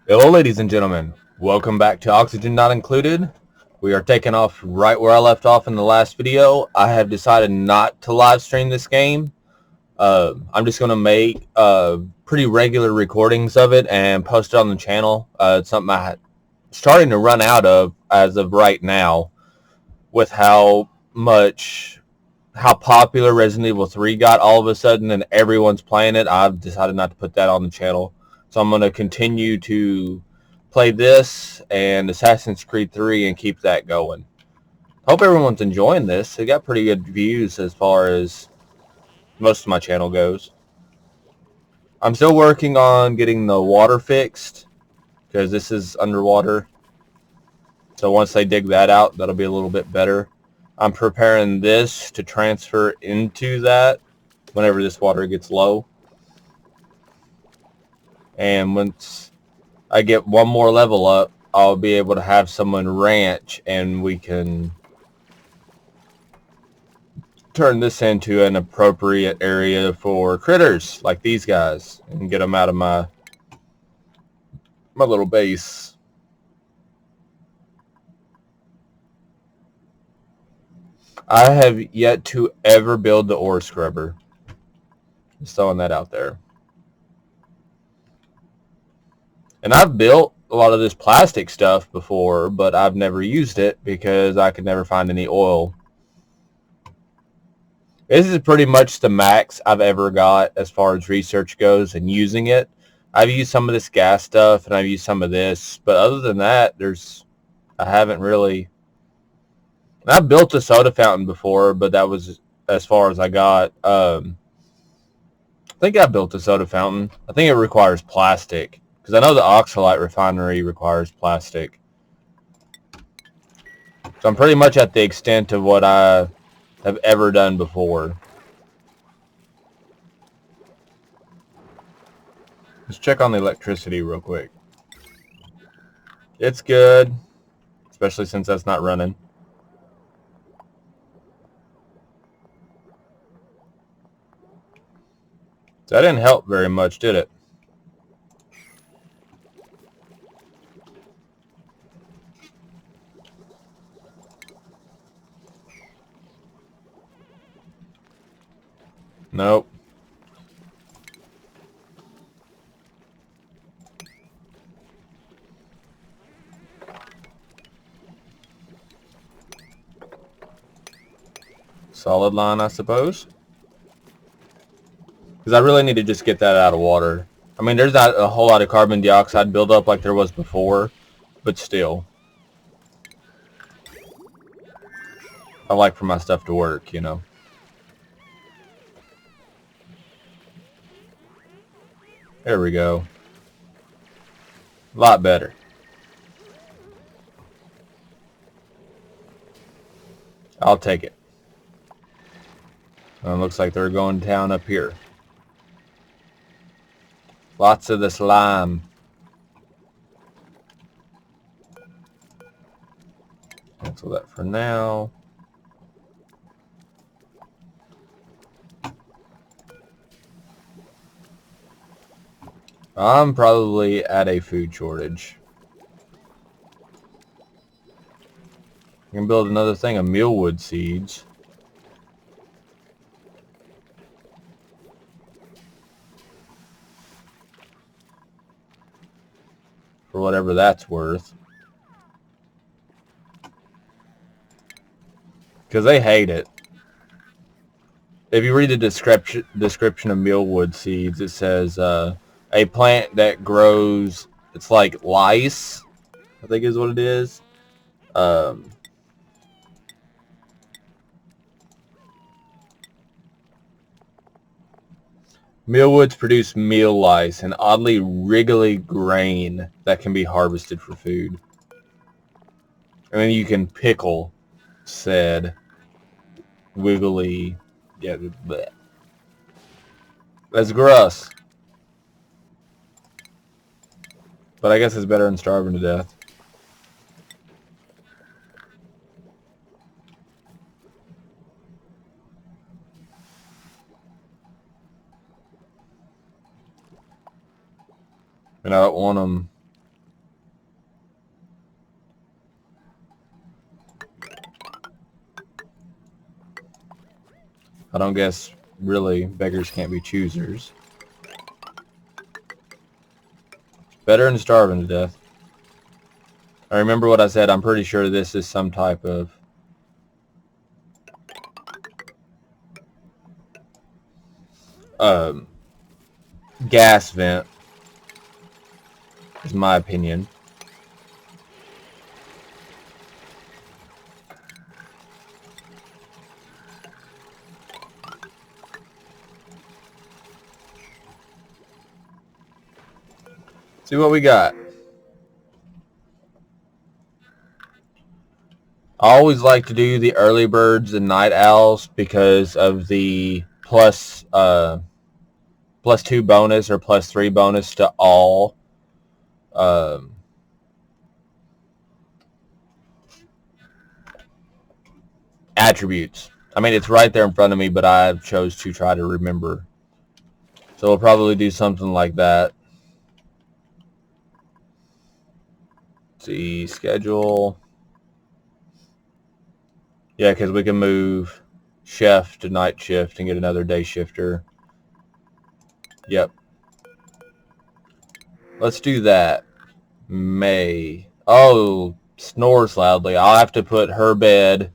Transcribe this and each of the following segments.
Hello, ladies and gentlemen. Welcome back to Oxygen Not Included. We are taking off right where I left off in the last video. I have decided not to live stream this game. I'm just going to make pretty regular recordings of it and post it on the channel. It's something I'm starting to run out of as of right now with how popular Resident Evil 3 got all of a sudden and everyone's playing it. I've decided not to put that on the channel. So I'm going to continue to play this and Assassin's Creed 3 and keep that going. Hope everyone's enjoying this. It got pretty good views as far as most of my channel goes. I'm still working on getting the water fixed because this is underwater. So once they dig that out, that'll be a little bit better. I'm preparing this to transfer into that whenever this water gets low. And once I get one more level up, I'll be able to have someone ranch and we can turn this into an appropriate area for critters like these guys and get them out of my little base. I have yet to ever build the ore scrubber. Just throwing that out there. And I've built a lot of this plastic stuff before, but I've never used it because I could never find any oil. This is pretty much the max I've ever got as far as research goes and using it. I've used some of this gas stuff and I've used some of this, but other than that, I haven't really. I've built a soda fountain before, but that was as far as I got. I think I built a soda fountain. I think it requires plastic because I know the Oxalite refinery requires plastic. So I'm pretty much at the extent of what I have ever done before. Let's check on the electricity real quick. It's good, especially since that's not running. So that didn't help very much, did it? Nope. Solid line, I suppose. Because I really need to just get that out of water. I mean, there's not a whole lot of carbon dioxide buildup like there was before, but still. I like for my stuff to work, you know. There we go. A lot better. I'll take it. Looks like they're going down up here. Lots of this lime. Cancel that for now. I'm probably at a food shortage. I can build another thing of mealwood seeds. For whatever that's worth. Because they hate it. If you read the description of mealwood seeds, it says a plant that grows, it's like lice, I think is what it is. Mealwoods produce meal lice, an oddly wriggly grain that can be harvested for food. And then you can pickle said wiggly. Yeah, bleh. That's gross. But I guess it's better than starving to death. And I don't want them I don't guess, really, beggars can't be choosers. Better than starving to death. I remember what I said. I'm pretty sure this is some type of gas vent, is my opinion. See what we got. I always like to do the early birds and night owls because of the plus 2 bonus or plus 3 bonus to all attributes. I mean, it's right there in front of me, but I chose to try to remember. So we'll probably do something like that. Let's see, schedule. Yeah, because we can move chef to night shift and get another day shifter. Yep. Let's do that. May. Oh, snores loudly. I'll have to put her bed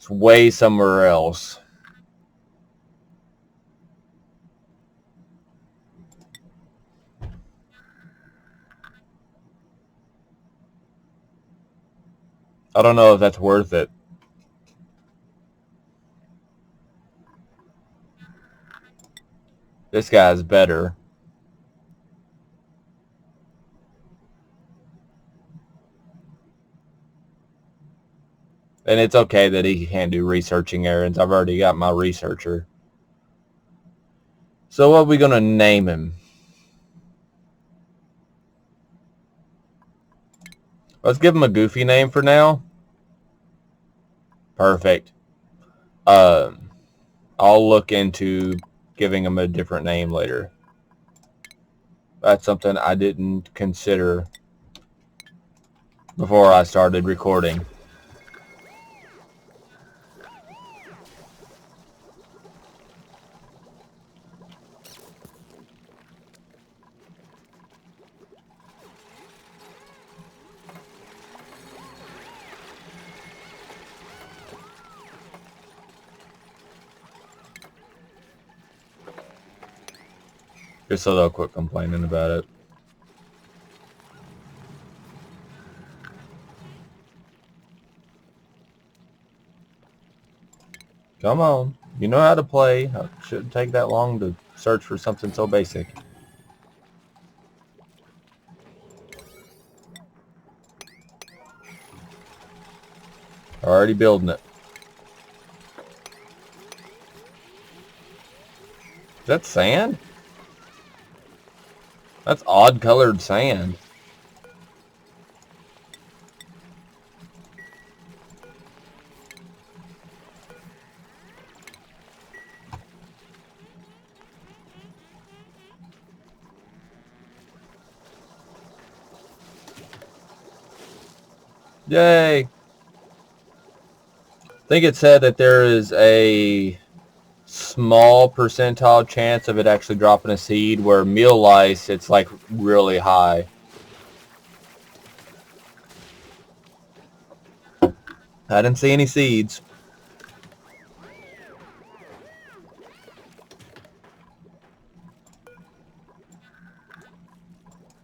way somewhere else. I don't know if that's worth it. This guy's better. And it's okay that he can't do researching errands. I've already got my researcher. So what are we going to name him? Let's give him a goofy name for now. Perfect. I'll look into giving him a different name later. That's something I didn't consider before I started recording. Just so they'll quit complaining about it. Come on. You know how to play. It shouldn't take that long to search for something so basic. Already building it. Is that sand? That's odd colored sand. Yay! I think it said that there is a small percentile chance of it actually dropping a seed, where meal lice, it's like really high. I didn't see any seeds.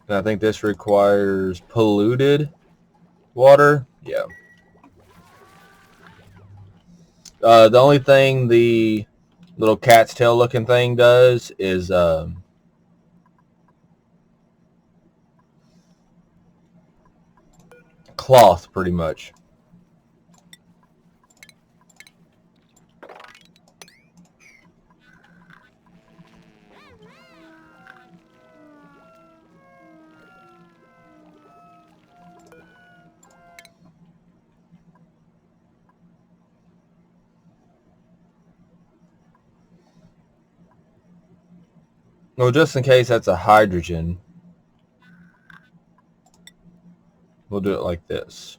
And I think this requires polluted water. Yeah. The only thing the little cat's tail looking thing does is cloth, pretty much. Well, just in case that's a hydrogen, we'll do it like this.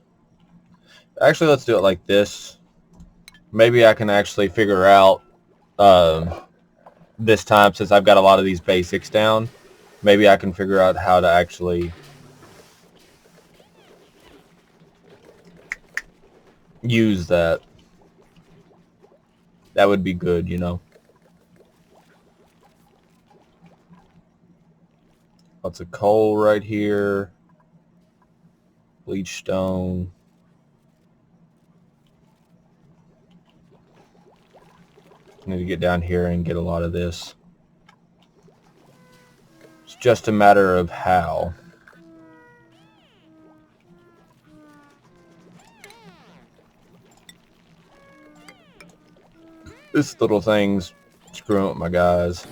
Actually, let's do it like this. Maybe I can actually figure out this time, since I've got a lot of these basics down. Maybe I can figure out how to actually use that. That would be good, you know. Lots of coal right here. Bleach stone. Need to get down here and get a lot of this. It's just a matter of how. This little thing's screwing up my guys.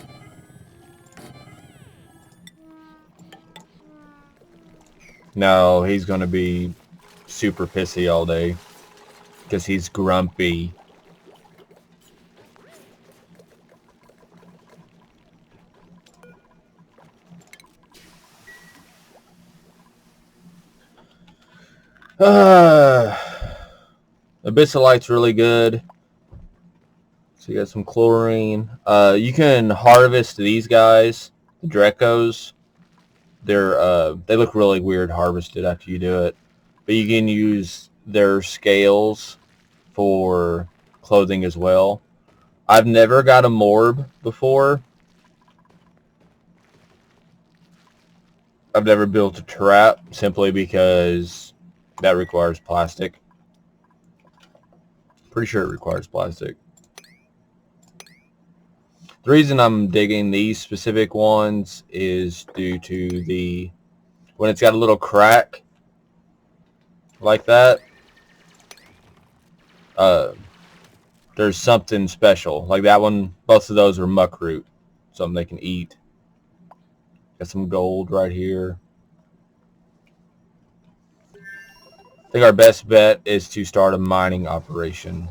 No, he's going to be super pissy all day because he's grumpy. Abyssalite's really good. So you got some chlorine. You can harvest these guys, the Drecos. They look really weird harvested after you do it. But you can use their scales for clothing as well. I've never got a morb before. I've never built a trap simply because that requires plastic. Pretty sure it requires plastic. The reason I'm digging these specific ones is due to when it's got a little crack like that, there's something special. Like that one, both of those are muckroot, something they can eat. Got some gold right here. I think our best bet is to start a mining operation.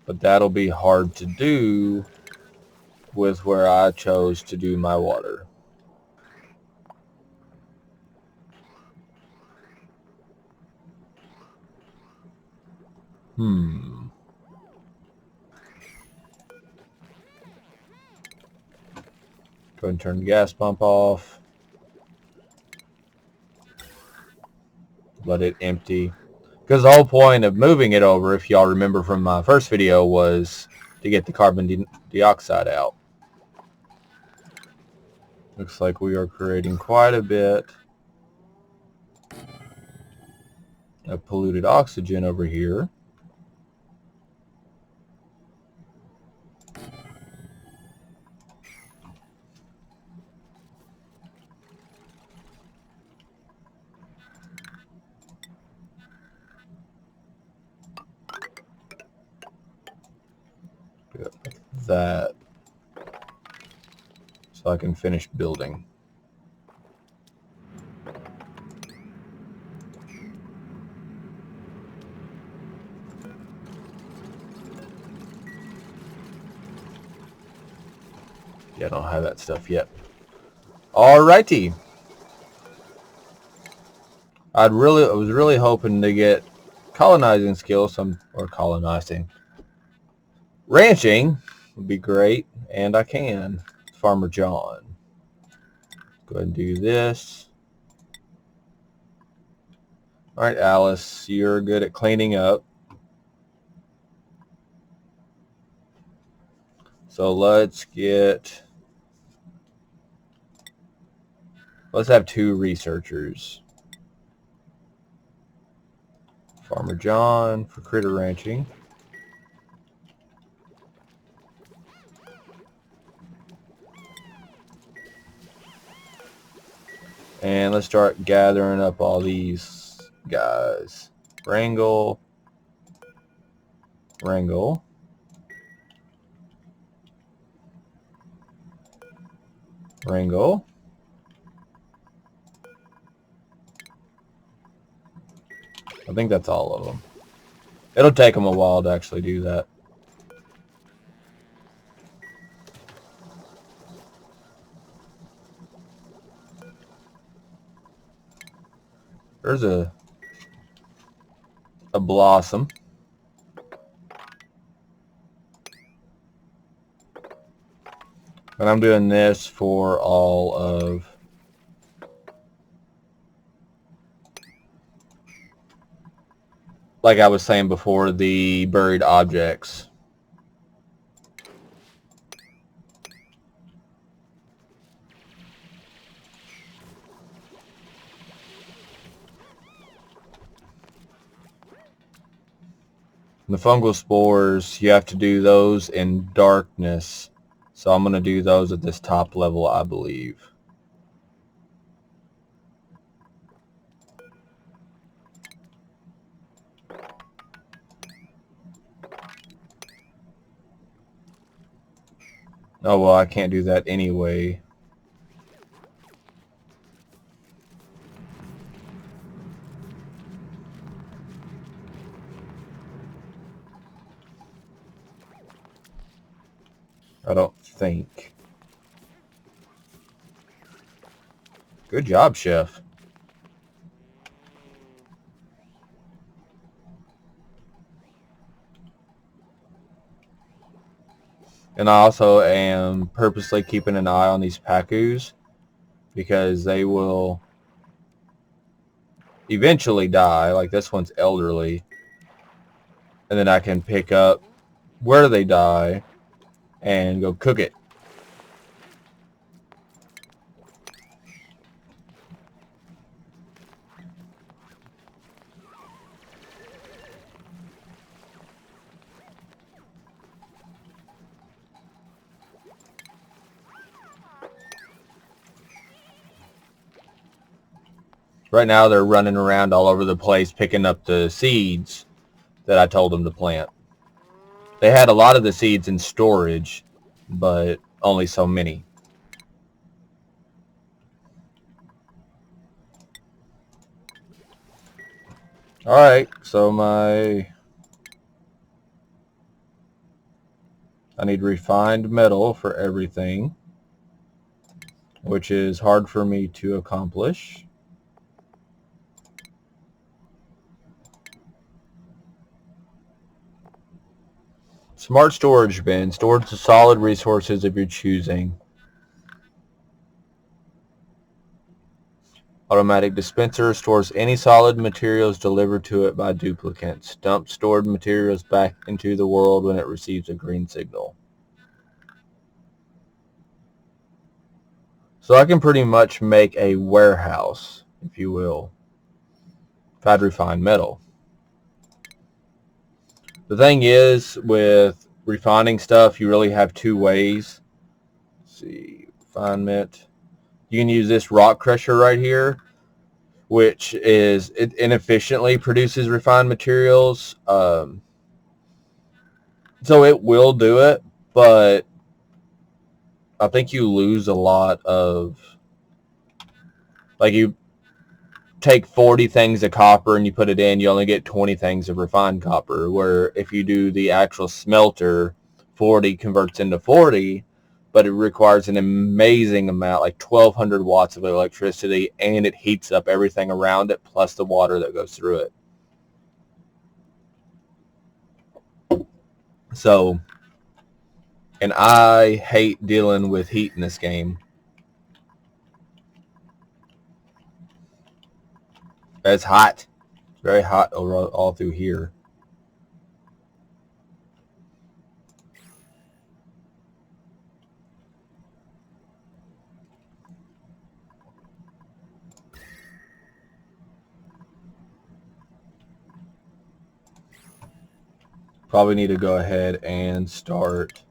But that'll be hard to do with where I chose to do my water. Go ahead and turn the gas pump off. Let it empty. Because the whole point of moving it over, if y'all remember from my first video, was to get the carbon dioxide out. Looks like we are creating quite a bit of polluted oxygen over here. That so I can finish building. Yeah, I don't have that stuff yet. Alrighty. I was really hoping to get colonizing skills, or colonizing. Ranching would be great, and I can. Farmer John. Go ahead and do this. All right, Alice, you're good at cleaning up. So let's have 2 researchers. Farmer John for critter ranching. And let's start gathering up all these guys. Wrangle. Wrangle. Wrangle. I think that's all of them. It'll take them a while to actually do that. There's a blossom. And I'm doing this for all of like I was saying before, the buried objects. The fungal spores, you have to do those in darkness. So I'm going to do those at this top level, I believe. Oh, well, I can't do that anyway. I don't think. Good job, Chef. And I also am purposely keeping an eye on these pacus because they will eventually die. Like this one's elderly. And then I can pick up where they die and go cook it. Right now they're running around all over the place picking up the seeds that I told them to plant. They had a lot of the seeds in storage, but only so many. Alright, so I need refined metal for everything, which is hard for me to accomplish. Smart storage bin. Stores the solid resources of your choosing. Automatic dispenser stores any solid materials delivered to it by duplicates. Dump stored materials back into the world when it receives a green signal. So I can pretty much make a warehouse, if you will, if I'd refine metal. The thing is, with refining stuff, you really have two ways. Let's see, refinement. You can use this rock crusher right here, which is it inefficiently produces refined materials. So it will do it, but I think you lose a lot of, like, you take 40 things of copper and you put it in, you only get 20 things of refined copper, where if you do the actual smelter, 40 converts into 40, but it requires an amazing amount, like 1200 watts of electricity, and it heats up everything around it plus the water that goes through it. So, and I hate dealing with heat in this game. It's hot. It's very hot all through here. Probably need to go ahead and start.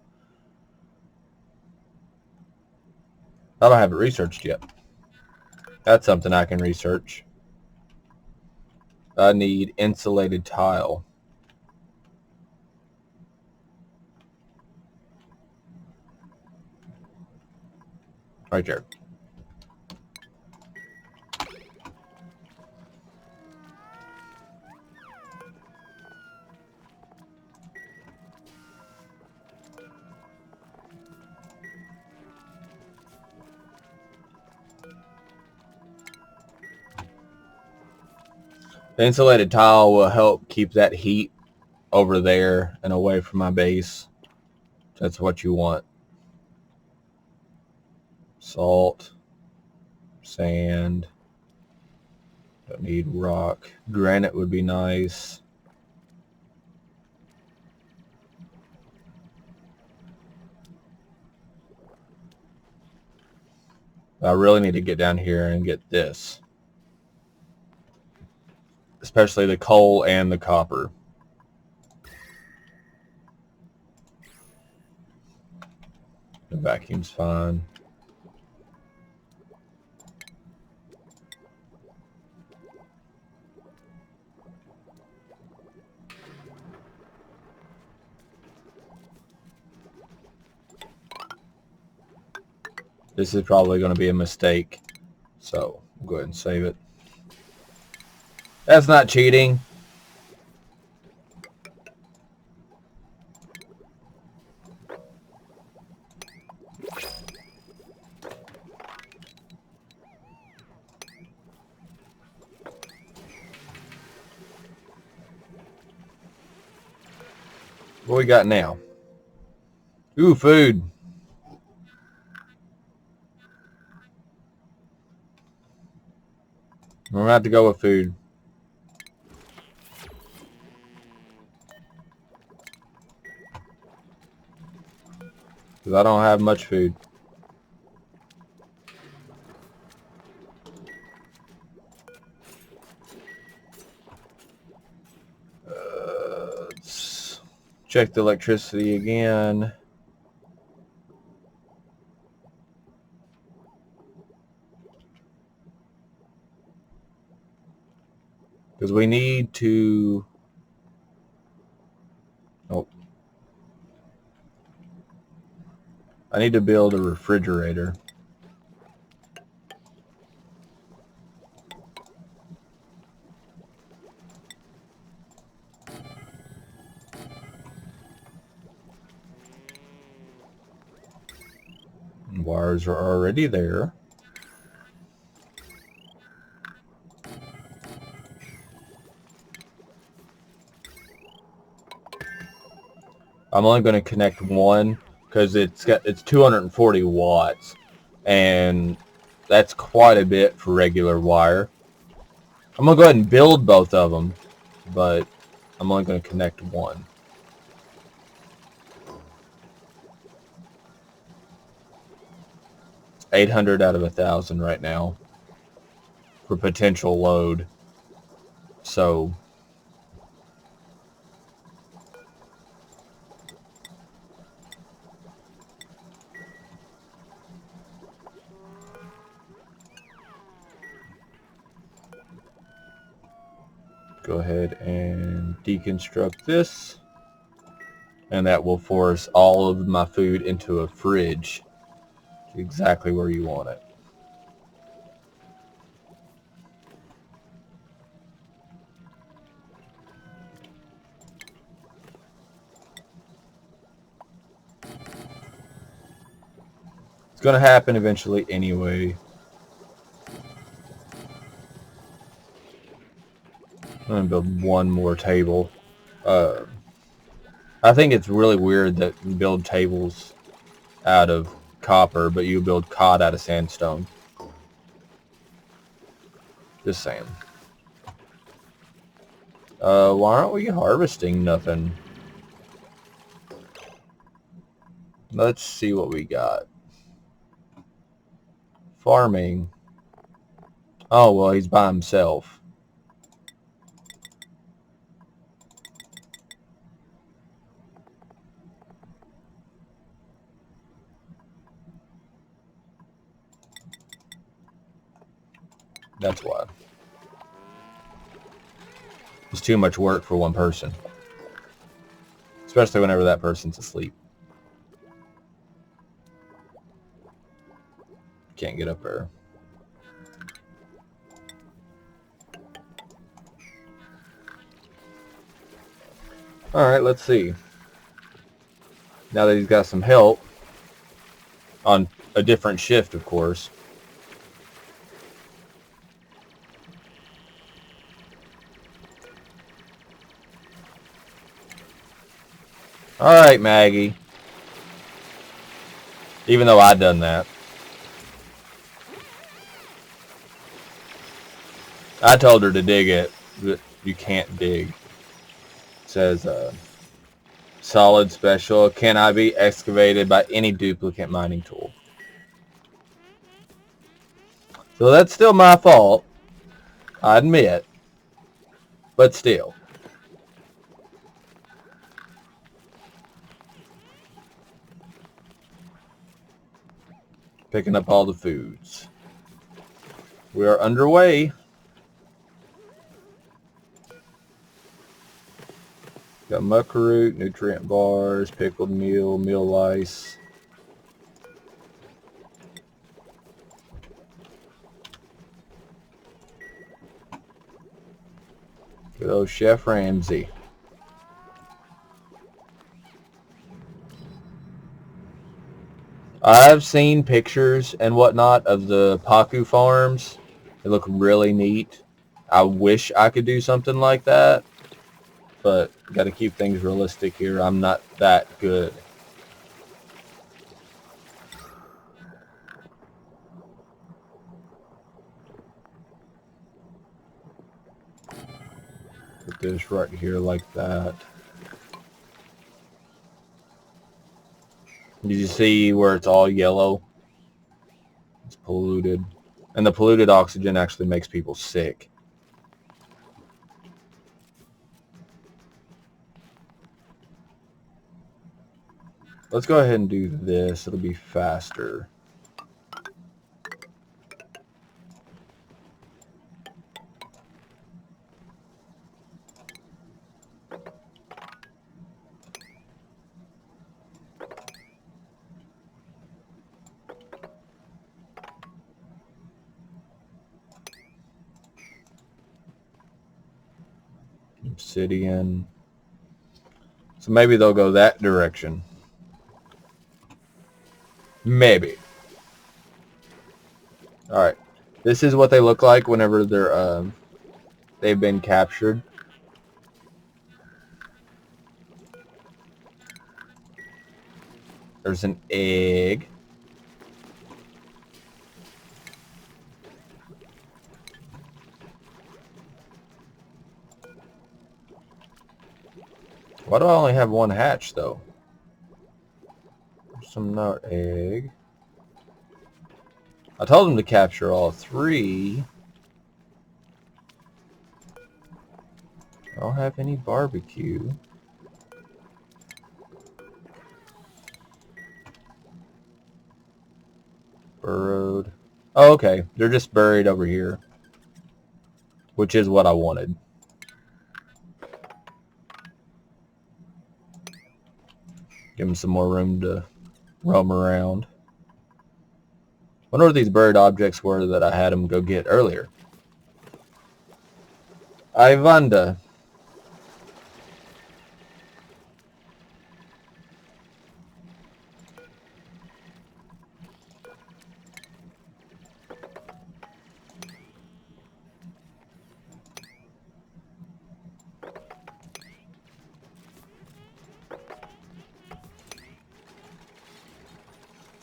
I don't have it researched yet. That's something I can research. I need insulated tile. Right there. The insulated tile will help keep that heat over there and away from my base. That's what you want. Salt, sand, don't need rock. Granite would be nice. I really need to get down here and get this. Especially the coal and the copper. The vacuum's fine. This is probably going to be a mistake, so we'll go ahead and save it. That's not cheating. What we got now? Ooh, food. We're going to have to go with food. Because I don't have much food. Let's check the electricity again. Because we need to... Oh. I need to build a refrigerator. Wires are already there. I'm only going to connect one because it's 240 watts, and that's quite a bit for regular wire. I'm going to go ahead and build both of them, but I'm only going to connect one. It's 800 out of 1,000 right now for potential load. So go ahead and deconstruct this, and that will force all of my food into a fridge exactly where you want it. It's going to happen eventually anyway. I'm going to build one more table. I think it's really weird that you build tables out of copper, but you build cod out of sandstone. Just saying. Why aren't we harvesting nothing? Let's see what we got. Farming. Oh, well, he's by himself. That's why. It's too much work for one person. Especially whenever that person's asleep. Can't get up there. Alright, let's see. Now that he's got some help, on a different shift, of course. Alright, Maggie. Even though I done that. I told her to dig it, but you can't dig. It says, solid special cannot be excavated by any duplicate mining tool. So that's still my fault. I admit. But still. Picking up all the foods. We are underway. Got muckroot, nutrient bars, pickled meal lice. Good old Chef Ramsay. I've seen pictures and whatnot of the Paku farms. They look really neat. I wish I could do something like that, but got to keep things realistic here. I'm not that good. Put this right here like that. Did you see where it's all yellow? It's polluted. And the polluted oxygen actually makes people sick. Let's go ahead and do this. It'll be faster. Obsidian. So maybe they'll go that direction. Maybe. Alright. This is what they look like whenever they've been captured. There's an egg. Why do I only have one hatch, though? Some more egg. I told them to capture all three. I don't have any barbecue. Burrowed. Oh, okay. They're just buried over here. Which is what I wanted. Give them some more room to roam around. Wonder what these buried objects were that I had them go get earlier. I wonder.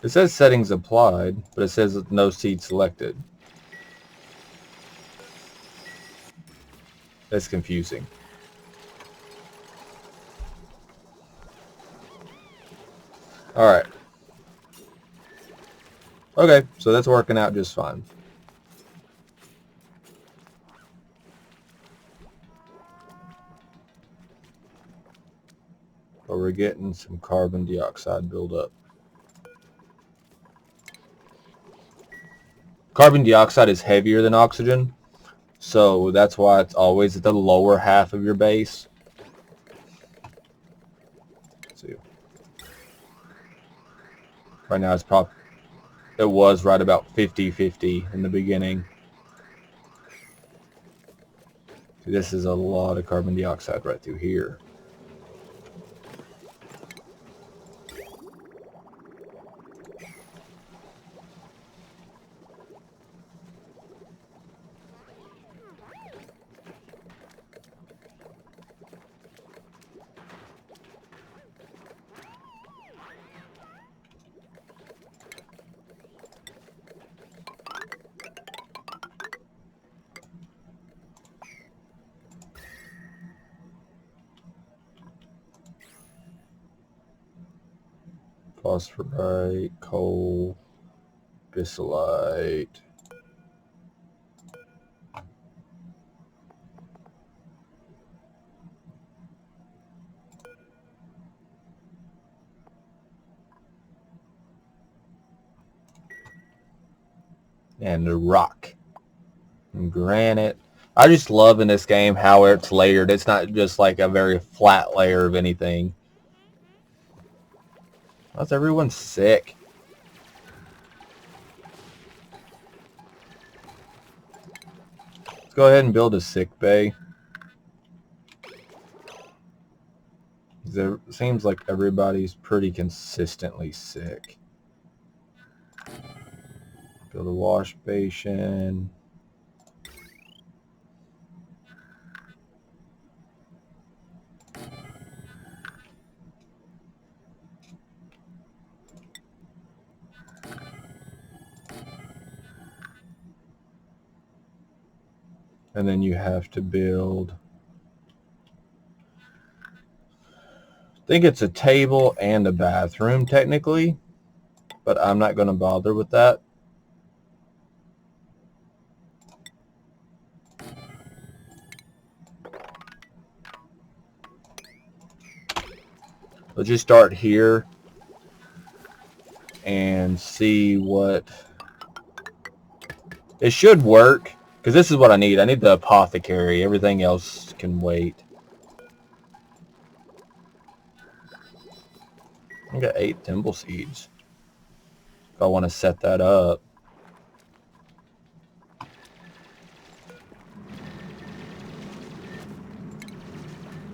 It says settings applied, but it says no seed selected. That's confusing. Alright. Okay, so that's working out just fine. But we're getting some carbon dioxide buildup. Carbon dioxide is heavier than oxygen, so that's why it's always at the lower half of your base. Let's see. Right now it was right about 50-50 in the beginning. See, this is a lot of carbon dioxide right through here. phosphorite, coal, bisylite. And the rock and granite. I just love in this game how it's layered. It's not just like a very flat layer of anything. How's everyone sick? Let's go ahead and build a sick bay. It seems like everybody's pretty consistently sick. Build a wash basin. And then you have to build, I think it's a table and a bathroom technically, but I'm not going to bother with that. Let's just start here and see what it should work, because this is what I need. I need the apothecary. Everything else can wait. I got 8 thimble seeds if I want to set that up.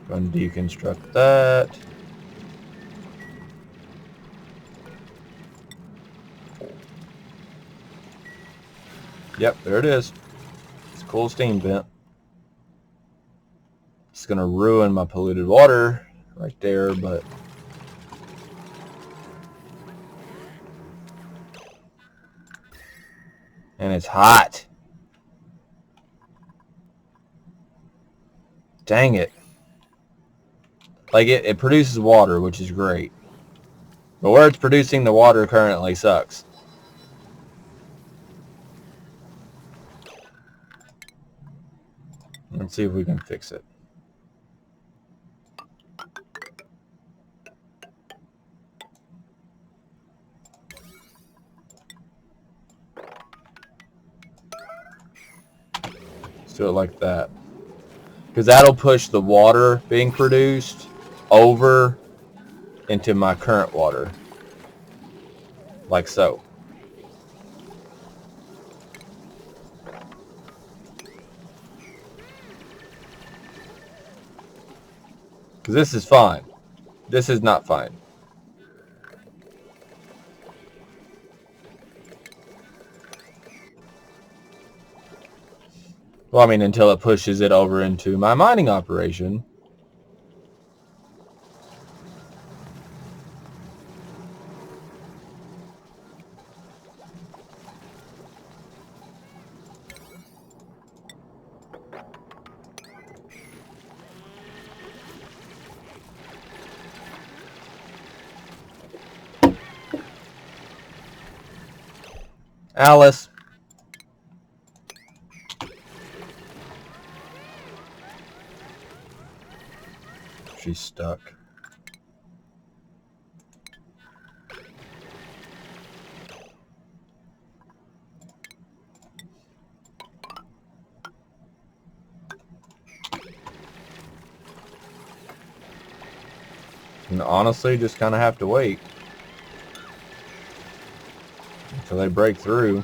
Going to deconstruct that. Yep, there it is. It's a cool steam vent. It's going to ruin my polluted water right there, but and it's hot. Dang it. Like it produces water, which is great. But where it's producing the water currently sucks. Let's see if we can fix it. Let's do it like that. Because that'll push the water being produced over into my current water. Like so. Because this is fine. This is not fine. Well, I mean, until it pushes it over into my mining operation. Alice. She's stuck. And honestly, just kind of have to wait until they break through.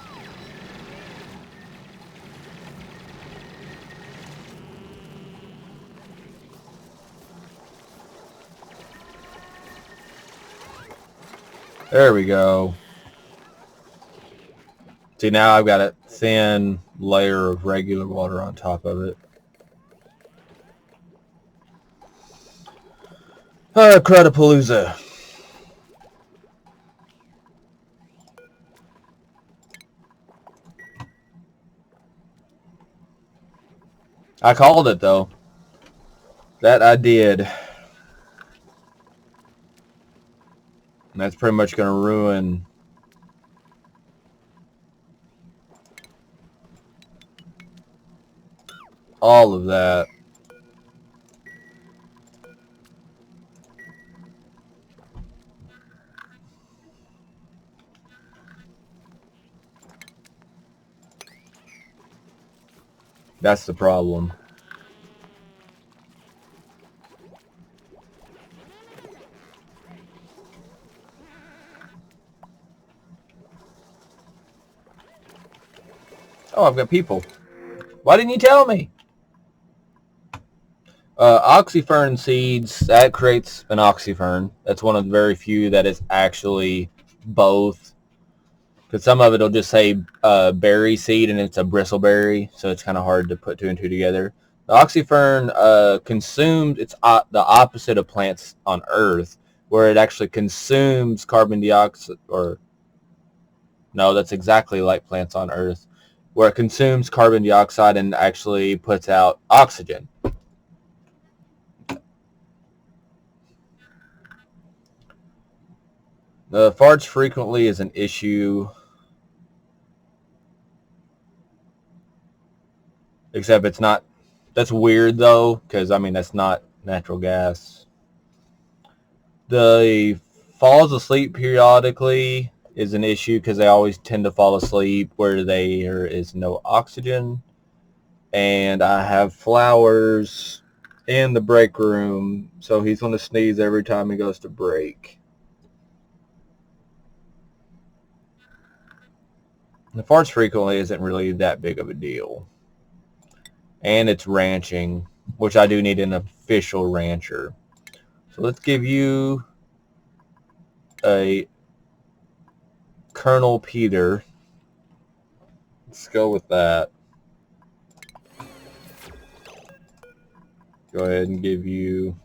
There we go. See, now I've got a thin layer of regular water on top of it. Crudapalooza. I called it, though. That I did. And that's pretty much going to ruin all of that. That's the problem. Oh, I've got people. Why didn't you tell me? Oxyfern seeds, that creates an oxyfern. That's one of the very few that is actually both. Because some of it will just say berry seed and it's a bristleberry, so it's kind of hard to put two and two together. The oxyfern consumes, it's the opposite of plants on Earth, where it actually consumes carbon dioxide, or no, that's exactly like plants on Earth, where it consumes carbon dioxide and actually puts out oxygen. The farts frequently is an issue, except it's not. That's weird though, because I mean that's not natural gas. The falls asleep periodically is an issue because they always tend to fall asleep where there is no oxygen. And I have flowers in the break room, so he's going to sneeze every time he goes to break. The farts frequently isn't really that big of a deal. And it's ranching, which I do need an official rancher. So let's give you a Colonel Peter. Let's go with that. Go ahead and give you...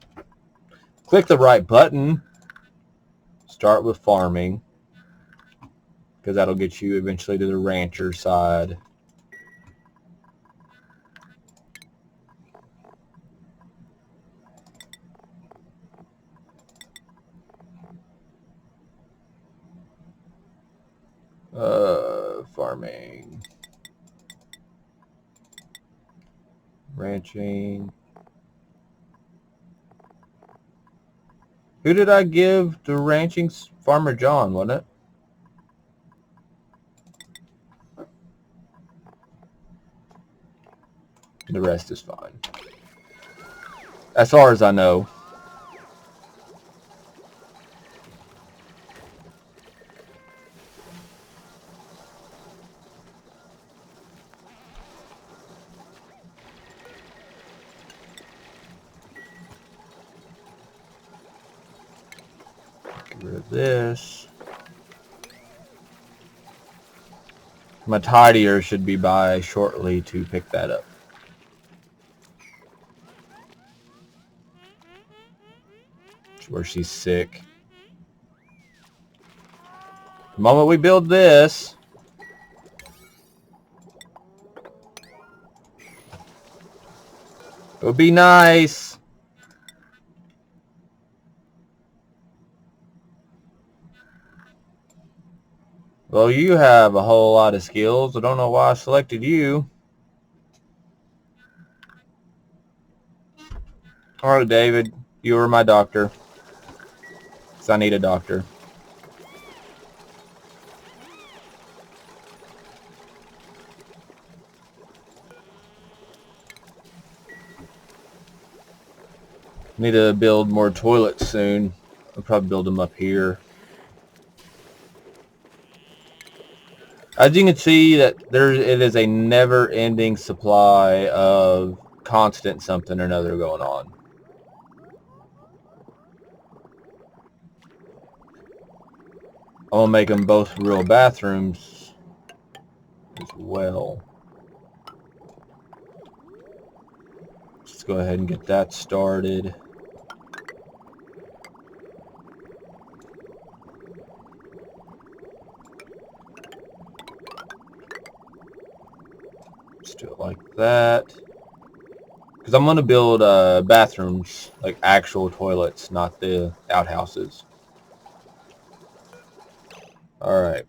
Click the right button. Start with farming, because that'll get you eventually to the rancher side. Farming. Ranching. Who did I give the ranching? Farmer John, wasn't it? The rest is fine. As far as I know. Get rid of this. My tidier should be by shortly to pick that up. Where she's sick. The moment we build this, it would be nice. Well, you have a whole lot of skills. I don't know why I selected you. All right, David, you are my doctor. Because I need a doctor. Need to build more toilets soon. I'll probably build them up here. As you can see, that it is a never-ending supply of constant something or another going on. I'm gonna make them both real bathrooms as well. Let's go ahead and get that started. Let's do it like that. Because I'm gonna build bathrooms, like actual toilets, not the outhouses. Alright.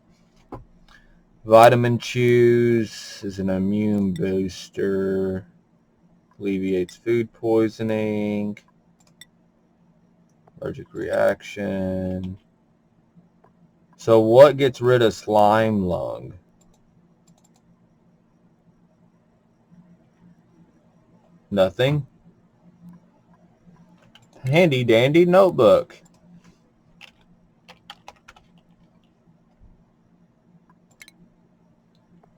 Vitamin Chews is an immune booster. Alleviates food poisoning. Allergic reaction. So what gets rid of slime lung? Nothing. Handy dandy notebook.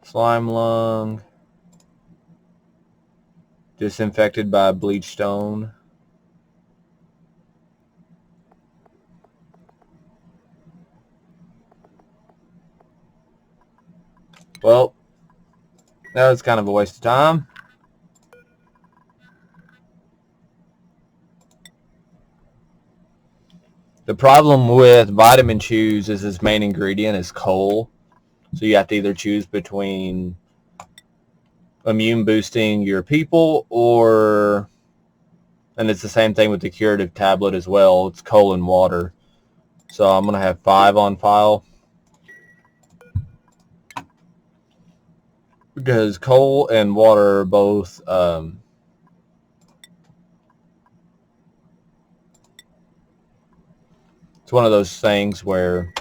Slime lung. Disinfected by bleach stone. Well, that was kind of a waste of time. The problem with Vitamin Chews is its main ingredient is coal. So you have to either choose between immune boosting your people or, and it's the same thing with the curative tablet as well, it's coal and water. So I'm going to have 5 on file. Because coal and water are both it's one of those things where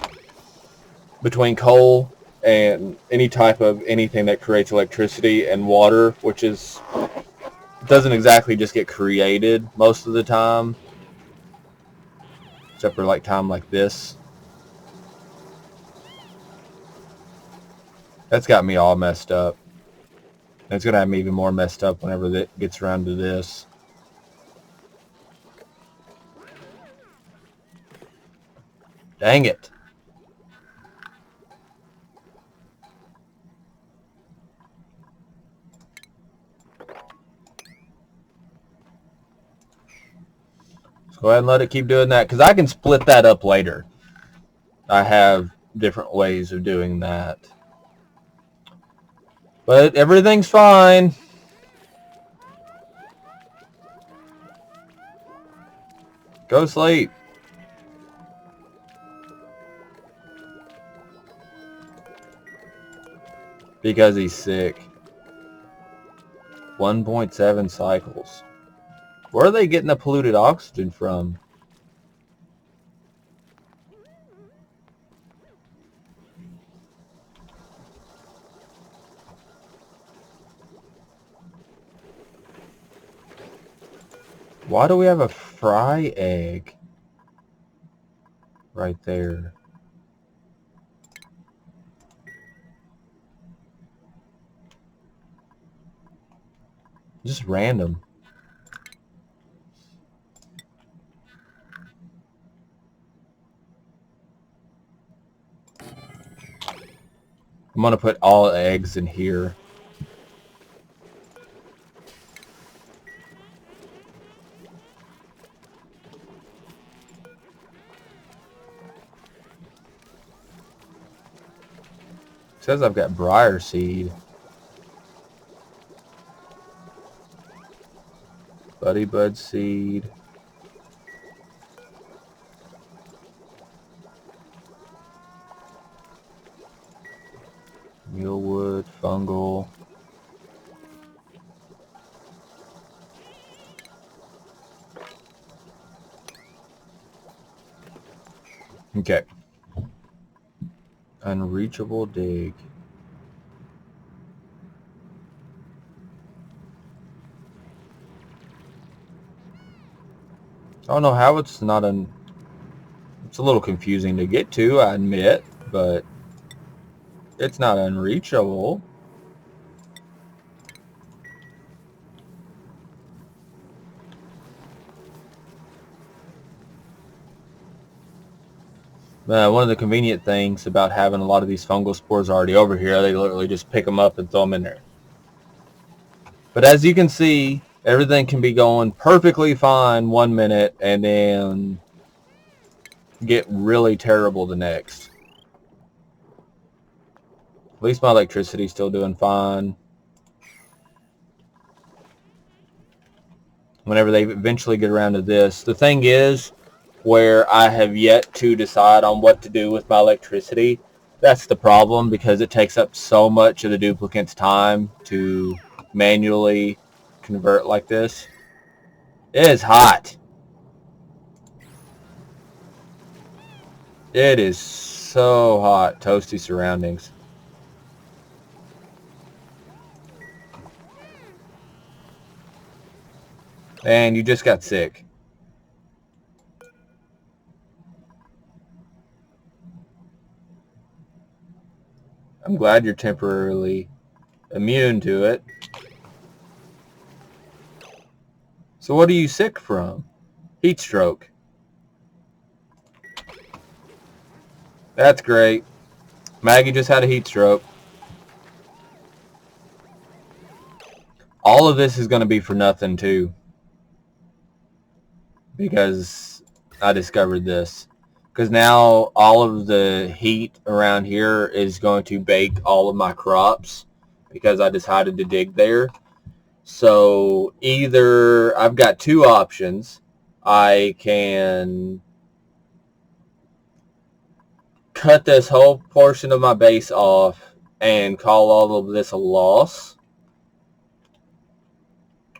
between coal and any type of anything that creates electricity and water, which is doesn't exactly just get created most of the time, except for like time like this. That's got me all messed up. And it's gonna have me even more messed up whenever it gets around to this. Dang it. Let's go ahead and let it keep doing that, because I can split that up later. I have different ways of doing that. But everything's fine. Go sleep. Because he's sick. 1.7 cycles. Where are they getting the polluted oxygen from? Why do we have a fry egg right there? Just random. I'm gonna put all eggs in here. It says I've got briar seed. Buddy bud seed. Mealwood, fungal. Okay. Unreachable dig. I don't know how it's not it's a little confusing to get to, I admit, but it's not unreachable. One of the convenient things about having a lot of these fungal spores already over here, they literally just pick them up and throw them in there. But as you can see, everything can be going perfectly fine 1 minute and then get really terrible the next. At least my electricity's still doing fine. Whenever they eventually get around to this. The thing is, where I have yet to decide on what to do with my electricity, That's the problem, because it takes up so much of the duplicate's time to manually convert like this. It is hot. It is so hot. Toasty surroundings. And you just got sick. I'm glad you're temporarily immune to it. So what are you sick from? Heat stroke. That's great. Maggie just had a heat stroke. All of this is going to be for nothing too, because I discovered this. Because now all of the heat around here is going to bake all of my crops, because I decided to dig there. So either I've got two options. I can cut this whole portion of my base off and call all of this a loss,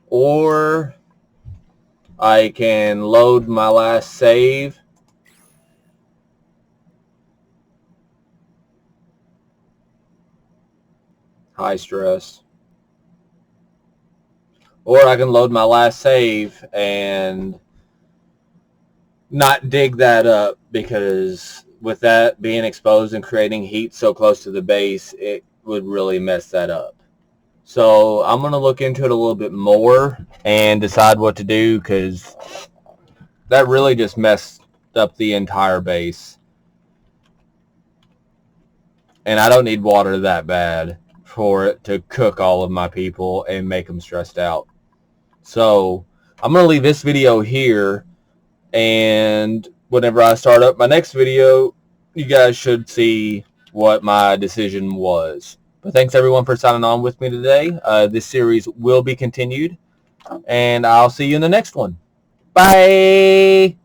or I can load my last save high stress, or I can load my last save and not dig that up, because with that being exposed and creating heat so close to the base, it would really mess that up. So I'm going to look into it a little bit more and decide what to do, because that really just messed up the entire base. And I don't need water that bad for it to cook all of my people and make them stressed out. So I'm going to leave this video here, and whenever I start up my next video, you guys should see what my decision was. But thanks everyone for signing on with me today. This series will be continued, and I'll see you in the next one. Bye!